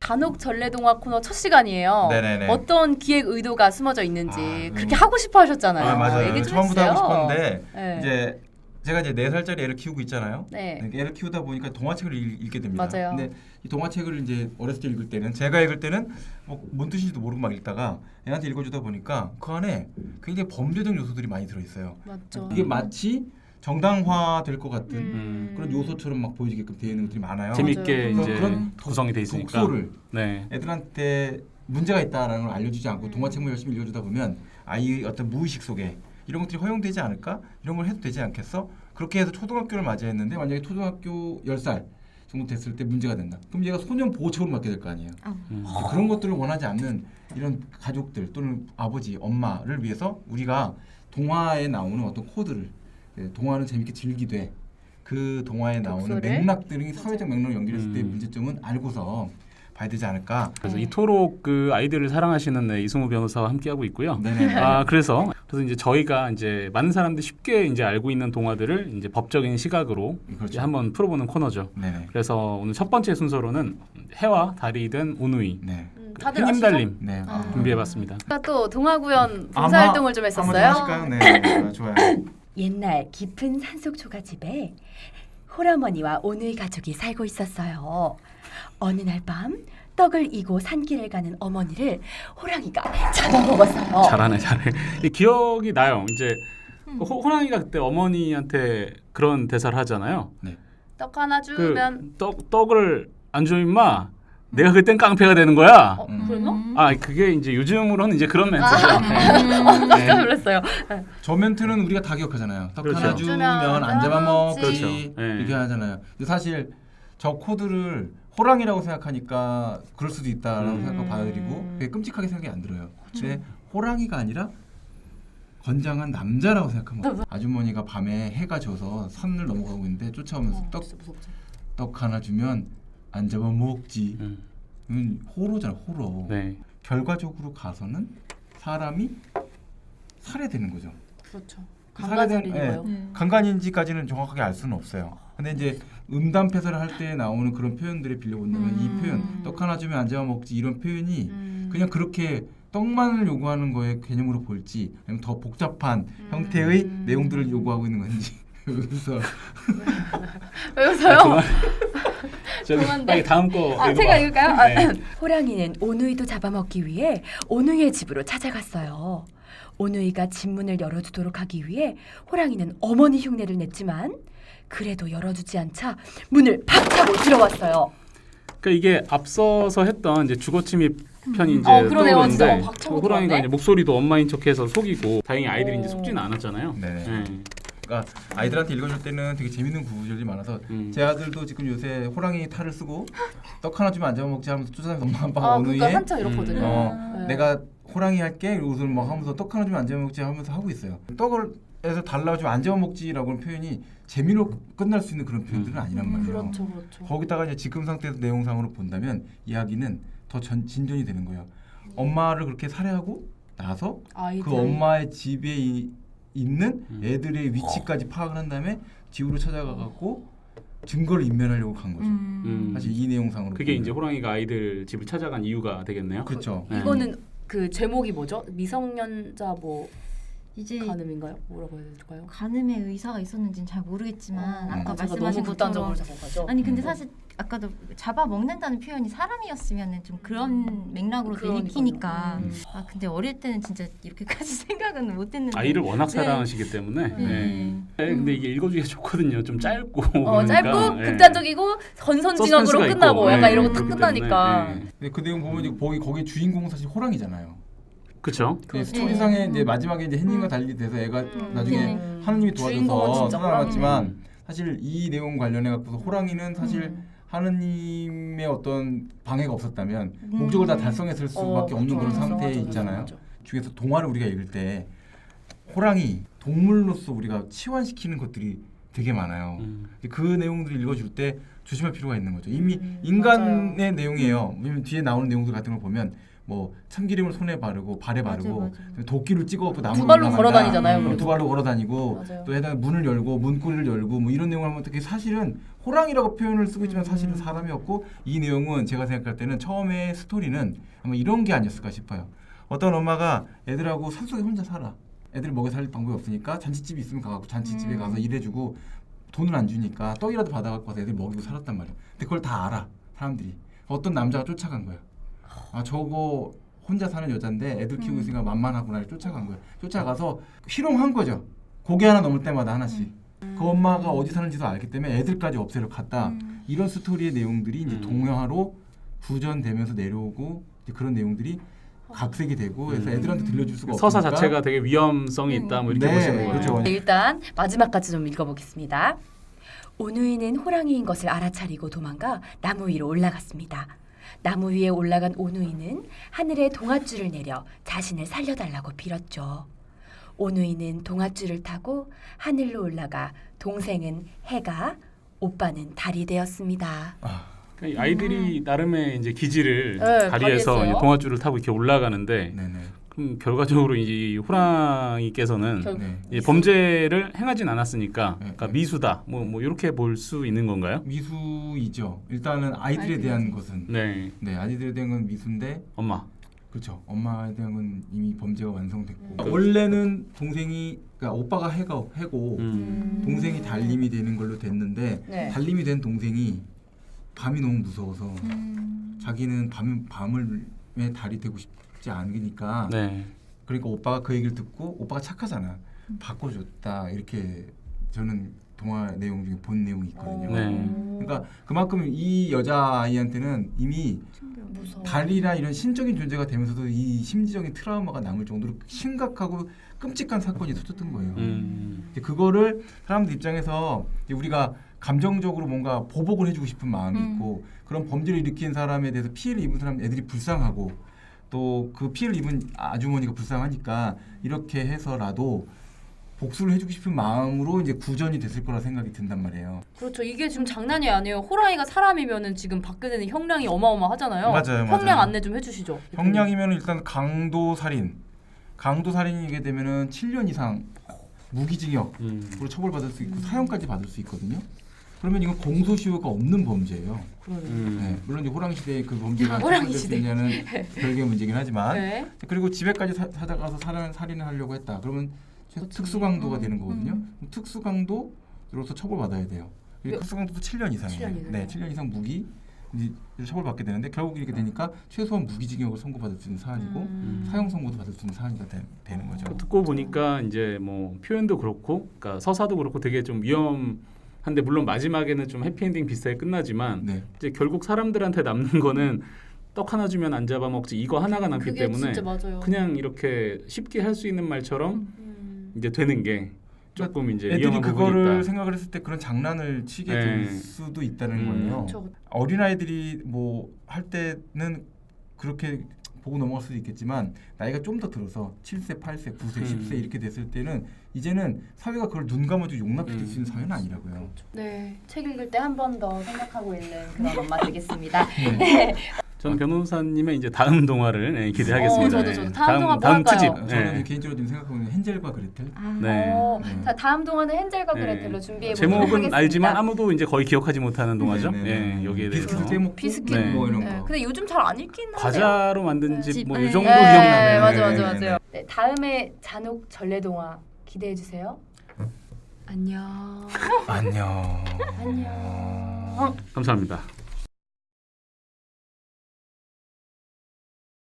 단옥 전래동화 코너 첫 시간이에요. 네네네. 어떤 기획 의도가 숨어져 있는지 그렇게 하고 싶어 하셨잖아요. 아, 맞아요. 얘기 좀 처음부터 해주세요. 하고 싶었는데 네. 이제 제가 이제 4살짜리 애를 키우고 있잖아요. 네. 애를 키우다 보니까 동화책을 읽게 됩니다. 맞아요. 근데 이 동화책을 이제 어렸을 때 읽을 때는 제가 읽을 때는 뭔 뜻인지도 모르고 막 읽다가 애한테 읽어주다 보니까 그 안에 굉장히 범죄적 요소들이 많이 들어있어요. 맞죠. 이게 마치 정당화 될 것 같은 그런 요소처럼 막 보여지게끔 되어 있는 것들이 많아요. 재밌게 맞아요. 이제 그런 구성이 돼 있으니까. 독소를 네. 애들한테 문제가 있다라는 걸 알려주지 않고 동화책만 열심히 읽어주다 보면 아이의 어떤 무의식 속에 이런 것들이 허용되지 않을까? 이런 걸 해도 되지 않겠어? 그렇게 해서 초등학교를 맞이했는데 만약에 초등학교 10살 정도 됐을 때 문제가 된다. 그럼 얘가 소년 보호책으로 맡게 될 거 아니에요. 그런 것들을 원하지 않는 이런 가족들 또는 아버지, 엄마를 위해서 우리가 동화에 나오는 어떤 코드를 동화는 재밌게 즐기되 그 동화에 나오는 독서를? 맥락들이 사회적 맥락을 연결했을 때의 문제점은 알고서 봐야 되지 않을까. 그래서 이토록 그 아이들을 사랑하시는 이승우 변호사와 함께하고 있고요. 네네. 그래서 이제 저희가 이제 많은 사람들이 쉽게 이제 알고 있는 동화들을 이제 법적인 시각으로 그렇죠. 이제 한번 풀어보는 코너죠. 네네. 그래서 오늘 첫 번째 순서로는 해와 달이 된 오누이, 네. 다들 해님 아시죠? 달님 네. 준비해봤습니다. 제가 또 동화구연 봉사활동을 좀 했었어요. 하실까요? 네. 좋아요. 옛날 깊은 산속 초가집에 홀어머니와 오누이 가족이 살고 있었어요. 어느 날 밤 떡을 이고 산길을 가는 어머니를 호랑이가 잡아먹었어요. 잘하네. 이 기억이 나요. 이제 호랑이가 그때 어머니한테 그런 대사를 하잖아요. 떡 하나 주면 떡을 안 주면 임마 내가 그땐 깡패가 되는 거야. 그랬나? 그게 이제 요즘으로는 이제 그런 멘트죠. 깜짝 놀랐어요. 저 멘트는 우리가 다 기억하잖아요. 떡 그렇죠. 하나 주면 안 잡아먹지 그렇죠. 이렇게 하잖아요. 근데 사실 저 코드를 호랑이라고 생각하니까 그럴 수도 있다라고 생각하고 받아들이고 되게 끔찍하게 생각이 안 들어요. 근데 호랑이가 아니라 건장한 남자라고 생각하면 아주머니가 밤에 해가 져서 산을 넘어가고 있는데 쫓아오면서 떡 하나 주면 안 잡아먹지. 호로잖아, 호로. 네. 결과적으로 가서는 사람이 살해되는 거죠. 그렇죠. 살해된- 강간살인인 거예요. 강간인지까지는 정확하게 알 수는 없어요. 근데 이제 음담 패설을 할 때 나오는 그런 표현들에 빌려본다면 이 표현 떡 하나 주면 안 잡아먹지 이런 표현이 그냥 그렇게 떡만을 요구하는 거에 개념으로 볼지 아니면 더 복잡한 형태의 내용들을 요구하고 있는 건지 그래서 왜 웃어요? 저기 그만데. 빨리 다음 거 읽어봐. 제가 읽을까요? 네. 호랑이는 오누이도 잡아먹기 위해 오누이의 집으로 찾아갔어요. 오누이가 집 문을 열어주도록 하기 위해 호랑이는 어머니 흉내를 냈지만 그래도 열어주지 않자 문을 박차고 들어왔어요. 그러니까 이게 앞서서 했던 이제 주거침입 편이 이제 그러네요. 진짜 떠오르는데 박차고 호랑이가 들어왔네. 이제 목소리도 엄마인 척해서 속이고 다행히 아이들이 이제 속지는 않았잖아요. 네. 네. 그러니까 아이들한테 읽어줄 때는 되게 재밌는 구절이 많아서 제 아들도 지금 요새 호랑이 탈을 쓰고 떡 하나 주면 안 잡아먹지 하면서 쫓아다니면서 엄마 아빠가 어느 그러니까 에 한창 이렇거든요. 네. 내가 호랑이 할게 이러고서 막 하면서 떡 하나 주면 안 잡아먹지 하면서 하고 있어요. 떡을 해서 달라주면 안 잡아먹지라고는 표현이 재미로 끝날 수 있는 그런 표현들은 아니란 말이에요. 그렇죠, 그렇죠. 거기다가 이제 지금 상태에서 내용상으로 본다면 이야기는 더 진전이 되는 거예요. 엄마를 그렇게 살해하고 나서 그 엄마의 집에 있는 애들의 위치까지 파악을 한 다음에 집으로 찾아가갖고 증거를 인멸하려고 간 거죠. 사실 이 내용상으로 그게 보면. 이제 호랑이가 아이들 집을 찾아간 이유가 되겠네요. 그렇죠. 네. 이거는 그 제목이 뭐죠? 미성년자 뭐 이제 간음인가요? 뭐라고 해야 될까요? 간음의 의사가 있었는지는 잘 모르겠지만 아까 제가 말씀하신 너무 극단적으로 것처럼 잡아가죠. 아니 근데 사실 아까도 잡아먹는다는 표현이 사람이었으면은 좀 그런 맥락으로 읽히니까 근데 어릴 때는 진짜 이렇게까지 생각은 못했는데 아이를 워낙 네. 사랑하시기 때문에. 네. 네. 근데 이게 읽어주기가 좋거든요. 좀 짧고. 그러니까, 짧고 네. 극단적이고 건선징악으로 서스펜스가 끝나고 있고, 약간 네, 이러고 탁 그렇기 끝나니까. 때문에, 네. 근데 그 내용 보면 이제 거기 주인공은 사실 호랑이잖아요. 그렇죠. 스토리상에 이제 마지막에 이제 햇님과 달리 돼서 애가 나중에 하느님이 주인공은 도와줘서 진짜 살아남았지만 사실 이 내용 관련해 갖고서 호랑이는 사실 하느님의 어떤 방해가 없었다면 목적을 다 달성했을 수밖에 없는 그런 상태에 있잖아요. 중에서 동화를 우리가 읽을 때 호랑이 동물로서 우리가 치환시키는 것들이 되게 많아요. 그 내용들을 읽어줄 때 조심할 필요가 있는 거죠. 이미 인간의 내용이에요. 왜냐면 뒤에 나오는 내용들 같은 걸 보면 뭐 참기름을 손에 바르고 발에 바르고 맞아. 도끼를 찍어갖고 나무를 두 발로 올라간다. 걸어 다니잖아요. 그리고. 두 발로 걸어 다니고 맞아요. 또 해당 문을 열고 문고리를 열고 뭐 이런 내용을 하면 어떻게 사실은 호랑이라고 표현을 쓰고 있지만 사실은 사람이었고 이 내용은 제가 생각할 때는 처음에 스토리는 아마 이런 게 아니었을까 싶어요. 어떤 엄마가 애들하고 산속에 혼자 살아. 애들 먹여 살릴 방법이 없으니까 잔치집이 있으면 가갖고 잔치집에 가서 일해주고 돈을 안 주니까 떡이라도 받아갖고 와서 애들 먹이고 살았단 말이야. 근데 그걸 다 알아 사람들이. 어떤 남자가 쫓아간 거야. 아 저거 혼자 사는 여잔데 애들 키우고 있으니까 만만하구나 쫓아간 거야. 쫓아가서 희롱한 거죠. 고개 하나 넘을 때마다 하나씩. 그 엄마가 어디 사는지도 알기 때문에 애들까지 없애러 갔다. 이런 스토리의 내용들이 이제 동화로 구전되면서 내려오고 이제 그런 내용들이 각색이 되고 그래서 애들한테 들려줄 수가 없으니까 서사 자체가 되게 위험성이 있다 뭐 이렇게 네, 보시는 거예요. 그렇죠. 네, 일단 마지막까지 좀 읽어보겠습니다. 오누이는 호랑이인 것을 알아차리고 도망가 나무 위로 올라갔습니다. 나무 위에 올라간 오누이는 하늘에 동아줄을 내려 자신을 살려달라고 빌었죠. 오누이는 동아줄을 타고 하늘로 올라가 동생은 해가, 오빠는 달이 되었습니다. 그러니까 아이들이 나름의 이제 기지를 네, 다리에서 발휘했어요. 이제 동아줄을 타고 이렇게 올라가는데 네네. 그럼 결과적으로 이제 이 호랑이께서는 네. 이 범죄를 행하진 않았으니까 네, 그러니까 네. 미수다 뭐 이렇게 볼 수 있는 건가요? 미수이죠. 일단은 아이들에 대한 것은 네, 아이들에 대한 건 미수인데 엄마. 그렇죠. 엄마에 대한 건 이미 범죄가 완성됐고 원래는 동생이 그러니까 오빠가 해고 동생이 달님이 되는 걸로 됐는데 네. 달님이 된 동생이 밤이 너무 무서워서 자기는 밤에 달이 되고 싶지 않으니까 네. 그러니까 오빠가 그 얘기를 듣고 오빠가 착하잖아. 바꿔줬다 이렇게 저는 동화 내용 중에 본 내용이 있거든요. 네. 그러니까 그만큼 이 여자아이한테는 이미 무서워. 달이나 이런 신적인 존재가 되면서도 이 심리적인 트라우마가 남을 정도로 심각하고 끔찍한 사건이 터졌던 거예요. 이제 그거를 사람들 입장에서 이제 우리가 감정적으로 뭔가 보복을 해주고 싶은 마음이 있고 그런 범죄를 일으킨 사람에 대해서 피해를 입은 사람 애들이 불쌍하고 또 그 피해를 입은 아주머니가 불쌍하니까 이렇게 해서라도 복수를 해주고 싶은 마음으로 이제 구전이 됐을 거라 생각이 든단 말이에요. 그렇죠. 이게 지금 장난이 아니에요. 호랑이가 사람이면은 지금 받게 되는 형량이 어마어마하잖아요. 맞아요, 형량 맞아요. 안내 좀 해주시죠. 형량이면 일단 강도살인이게 되면은 7년 이상 무기징역으로 처벌받을 수 있고 사형까지 받을 수 있거든요. 그러면 이건 공소시효가 없는 범죄예요. 네, 물론 이제 호랑이 시대의 그 범죄가 호랑이 처벌될 수 시대. 있냐는 별개의 문제긴 하지만 네. 그리고 집에까지 찾아가서 살인을 하려고 했다. 그러면 특수강도가 되는 거거든요. 특수강도로서 처벌받아야 돼요. 특수강도도 7년 이상이에요. 7년 이상. 네, 7년 이상 무기 이제 처벌받게 되는데 결국 이렇게 되니까 최소한 무기징역을 선고받을 수 있는 사안이고 사형 선고도 받을 수 있는 사안이 되는 거죠. 듣고 보니까 이제 뭐 표현도 그렇고, 그러니까 서사도 그렇고 되게 좀 위험한데 물론 마지막에는 좀 해피엔딩 비슷하게 끝나지만 네. 이제 결국 사람들한테 남는 거는 떡 하나 주면 안 잡아먹지 이거 하나가 남기 그게 때문에 진짜 맞아요. 그냥 이렇게 쉽게 할 수 있는 말처럼 이제 되는 게 조금 이제 애들이 위험한 부분이 그거를 있다. 생각을 했을 때 그런 장난을 치게 네. 될 수도 있다는 거예요. 그렇죠. 어린아이들이 뭐 할 때는 그렇게 보고 넘어갈 수도 있겠지만 나이가 좀 더 들어서 7세, 8세, 9세, 10세 이렇게 됐을 때는 이제는 사회가 그걸 눈 감아주고 용납해 줄 수 있는 사회는 아니라고요. 네, 책 읽을 때 한 번 더 생각하고 읽는 그런 엄마 되겠습니다. 저는 변호사님의 이제 다음 동화를 기대하겠습니다. 저도 다음 동화 뭐 할까요? 특집. 저는 개인적으로 지금 생각해보면 헨젤과 그레텔. 네. 네. 자, 다음 동화는 헨젤과 네. 그레텔로 준비해 보도록 제목은 하겠습니다. 알지만 아무도 이제 거의 기억하지 못하는 동화죠. 네. 예, 여기에 대해서 비스킷 제목 비스킷. 네. 뭐 이런 네, 거. 근데 요즘 잘 안 읽긴 하네요. 과자로 만든 집 뭐 이 네. 정도 네, 기억나네요. 맞아요. 네, 다음에 잔혹 전래 동화 기대해 주세요. 안녕. 안녕. 안녕. 감사합니다.